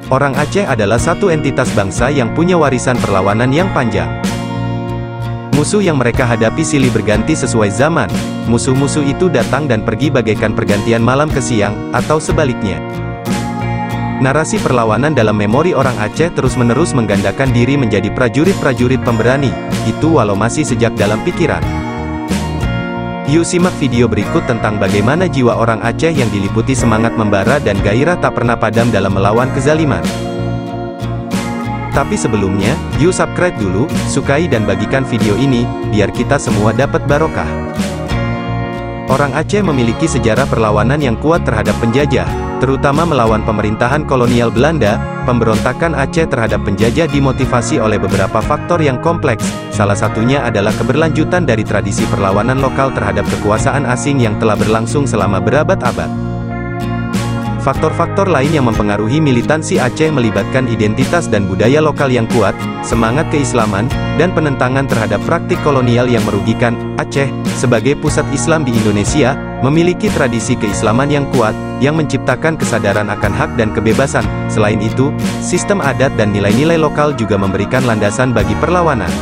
Orang Aceh adalah satu entitas bangsa yang punya warisan perlawanan yang panjang. Musuh yang mereka hadapi silih berganti sesuai zaman. Musuh-musuh itu datang dan pergi bagaikan pergantian malam ke siang, atau sebaliknya. Narasi perlawanan dalam memori orang Aceh terus-menerus menggandakan diri menjadi prajurit-prajurit pemberani, itu walau masih sejak dalam pikiran. Yuk simak video berikut tentang bagaimana jiwa orang Aceh yang diliputi semangat membara dan gairah tak pernah padam dalam melawan kezaliman. Tapi sebelumnya, yuk subscribe dulu, sukai dan bagikan video ini, biar kita semua dapat barokah. Orang Aceh memiliki sejarah perlawanan yang kuat terhadap penjajah, terutama melawan pemerintahan kolonial Belanda. Pemberontakan Aceh terhadap penjajah dimotivasi oleh beberapa faktor yang kompleks, salah satunya adalah keberlanjutan dari tradisi perlawanan lokal terhadap kekuasaan asing yang telah berlangsung selama berabad-abad. Faktor-faktor lain yang mempengaruhi militansi Aceh melibatkan identitas dan budaya lokal yang kuat, semangat keislaman, dan penentangan terhadap praktik kolonial yang merugikan. Aceh, sebagai pusat Islam di Indonesia, memiliki tradisi keislaman yang kuat, yang menciptakan kesadaran akan hak dan kebebasan. Selain itu, sistem adat dan nilai-nilai lokal juga memberikan landasan bagi perlawanan.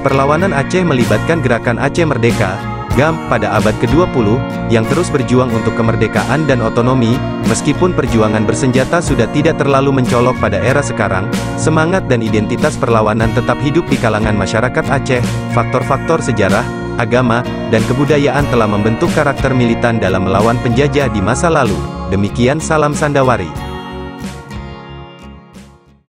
Perlawanan Aceh melibatkan gerakan Aceh Merdeka, GAM, pada abad ke-20, yang terus berjuang untuk kemerdekaan dan otonomi. Meskipun perjuangan bersenjata sudah tidak terlalu mencolok pada era sekarang, semangat dan identitas perlawanan tetap hidup di kalangan masyarakat Aceh. Faktor-faktor sejarah, agama, dan kebudayaan telah membentuk karakter militan dalam melawan penjajah di masa lalu. Demikian salam Sandawari.